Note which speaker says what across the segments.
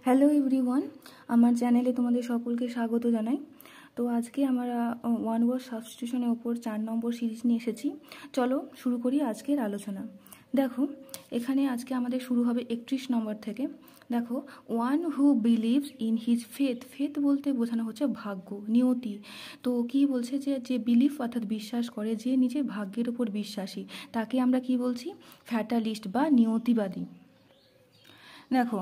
Speaker 1: Hello everyone, আমার চ্যানেলে তোমাদের সকলকে স্বাগত জানাই। তো আজকে আমরা ওয়ান ওয়ার্ড সাবস্টিটিউশনের ওপর 4 নম্বর সিরিজ নিয়ে এসেছি। চলো শুরু করি আজকের আলোচনা। দেখো এখানে আজকে আমাদের শুরু হবে 31 নম্বর থেকে। দেখো, one who believes in his faith. Faith বলতে বোঝানো হচ্ছে ভাগ্য, নিয়তি। তো কি বলছে যে বিলিভ অর্থাৎ বিশ্বাস করে, যে নিজের ভাগ্যের উপর বিশ্বাসী, তাকে আমরা কি বলছি? ফ্যাটালিস্ট বা নিয়তিবাদী। দেখো,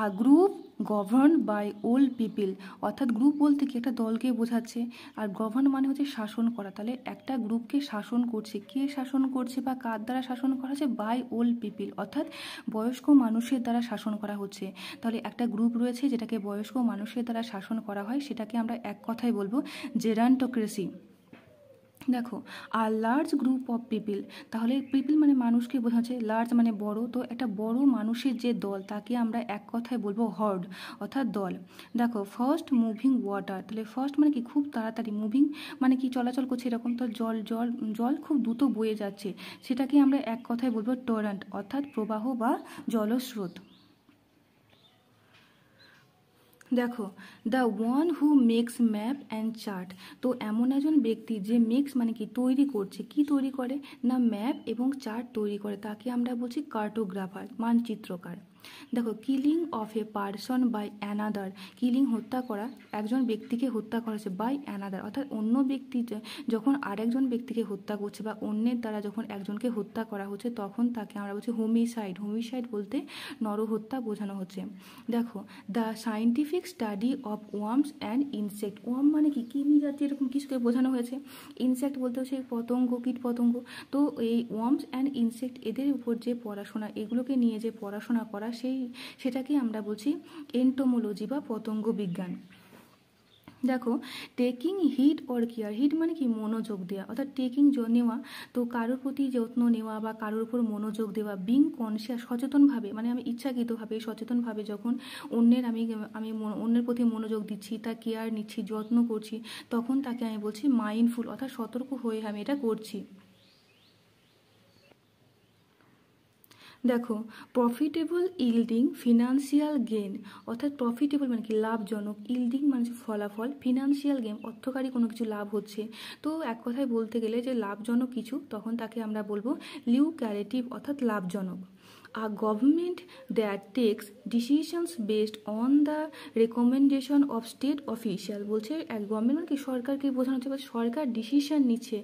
Speaker 1: a group govern by old people, অর্থাৎ গ্রুপ বলতে কি একটা দলকে বোঝাচ্ছে, আর গভর্ন মানে হচ্ছে শাসন করা। তাহলে একটা গ্রুপকে শাসন করছে, কে শাসন করছে বা কার দ্বারা শাসন করা হচ্ছে? বাই ওল্ড পিপল, অর্থাৎ বয়স্ক মানুষের দ্বারা শাসন করা হচ্ছে। তাহলে একটা গ্রুপ রয়েছে যেটাকে বয়স্ক মানুষের দ্বারা শাসন করা হয়, সেটাকে আমরা এক কথায় বলবো জেরান্টোক্রেসি। দেখো, আর লার্জ গ্রুপ অফ পিপল, তাহলে পিপল মানে মানুষকে বোঝাচ্ছে, লার্জ মানে বড়, তো একটা বড় মানুষের যে দল তাকে আমরা এক কথায় বলবো হর্ড, অর্থাৎ দল। দেখো, ফার্স্ট মুভিং ওয়াটার, তাহলে ফার্স্ট মানে কি খুব তাড়াতাড়ি, মুভিং মানে কি চলাচল করছে এরকম, তো জল জল জল খুব দ্রুত বয়ে যাচ্ছে, সেটাকে আমরা এক কথায় বলবো টরেন্ট, অর্থাৎ প্রবাহ বা জলস্রোত। দেখো, the one who makes map and chart, তো এমন একজন ব্যক্তি যে মেক্স মানে কি তৈরি করছে, কি তৈরি করে না ম্যাপ এবং চার্ট তৈরি করে, তাকে আমরা বলছি কার্টোগ্রাফার, মানচিত্রকার। দেখো, killing of a person by another, killing হত্যা করা, একজন ব্যক্তিকে হত্যা করা হচ্ছে বাই অ্যানাদার, অর্থাৎ অন্য ব্যক্তি যখন আরেকজন ব্যক্তিকে হত্যা করছে বা অন্যের দ্বারা যখন একজনকে হত্যা করা হচ্ছে, তখন তাকে আমরা বলছি হোমিসাইড। হোমিসাইড বলতে নরহত্যা বোঝানো হচ্ছে। দেখো, the scientific study of worms and insect, worm মানে কি কৃমি জাতীয় এরকম কিছুকে বোঝানো হয়েছে, ইনসেক্ট বলতে হচ্ছে পতঙ্গ, কীট পতঙ্গ। তো এই ওয়ার্মস অ্যান্ড ইনসেক্ট এদের উপর যে পড়াশোনা, এগুলোকে নিয়ে যে পড়াশোনা করা, সেটাকে আমরা বলছি এন্টোমোলজি বা পতঙ্গ বিজ্ঞান। দেখো, টেকিং হিড অর কেয়ার, হিড মানে কি মনোযোগ দেওয়া, অর্থাৎ টেকিং নেওয়া, তো কারোর প্রতি যত্ন নেওয়া বা কারোর উপর মনোযোগ দেওয়া। বিং কনসিয়াস, সচেতনভাবে, মানে আমি ইচ্ছাকৃতভাবে সচেতনভাবে যখন আমি অন্যের প্রতি মনোযোগ দিচ্ছি, তার কেয়ার নিচ্ছি, যত্ন করছি, তখন তাকে আমি বলছি মাইন্ডফুল, অর্থাৎ সতর্ক হয়ে আমি এটা করছি। দেখো, প্রফিটেবল ইল্ডিং ফিনান্সিয়াল গেন, অর্থাৎ প্রফিটেবল মানে কি লাভজনক, ইল্ডিং মানে ফলাফল, ফিনান্সিয়াল গেন অর্থকারী কোনো কিছু লাভ হচ্ছে। তো এক কথায় বলতে গেলে যে লাভজনক কিছু, তখন তাকে আমরা বলবো লিউক্যারেটিভ, অর্থাৎ লাভজনক। A government that takes decisions based on the recommendation of state official, বলছে এক গভর্নমেন্ট মানে কি সরকারকে বোঝানো হচ্ছে, সরকার ডিসিশন নিচ্ছে,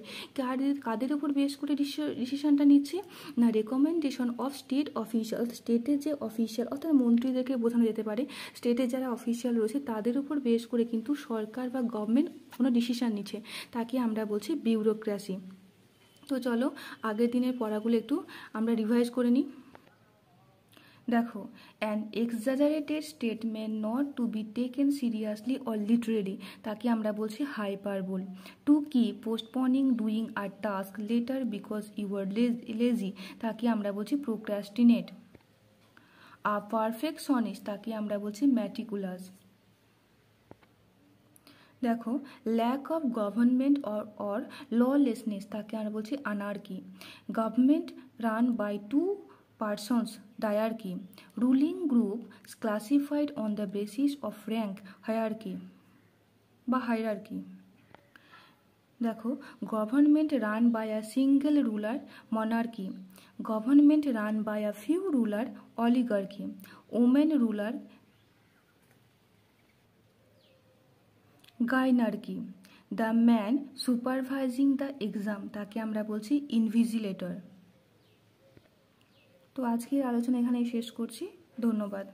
Speaker 1: কাদের উপর বেস করে ডিসিশনটা নিচ্ছে না রেকমেন্ডেশন অফ স্টেট অফিসিয়াল, স্টেটের যে অফিসিয়াল অর্থাৎ মন্ত্রীদেরকে বোঝানো যেতে পারে, স্টেটের যারা অফিসিয়াল রয়েছে তাদের উপর বেস করে কিন্তু সরকার বা গভর্নমেন্ট কোনো ডিসিশন নিচ্ছে, তাকে আমরা বলছি বিউরোক্রেসি। তো চলো আগের দিনের পড়াগুলো একটু আমরা রিভাইজ করে নিই। দেখো, an exaggerated statement not to be taken seriously or literally, তাকে আমরা বলছি হাইপারবোল। টু কি postponing doing your task later because you are lazy, তাকে আমরা বলছি প্রোক্রাস্টিনেট। আ পারফেকশনিস্ট, তাকে আমরা বলছি ম্যাটিকুলাস। দেখো, lack of government or lawlessness, তাকে আমরা বলছি anarchy. Government run by two persons, diarchy. Ruling group classified on the basis of rank, hierarchy বা hierarchy. দেখো, government run by a single ruler, monarchy. Government run by a few ruler, oligarchy. Women ruler, gynarchy. The man supervising the exam, তাকে আমরা বলছি invigilator. তো আজকের আলোচনা এখানেই শেষ করছি, ধন্যবাদ।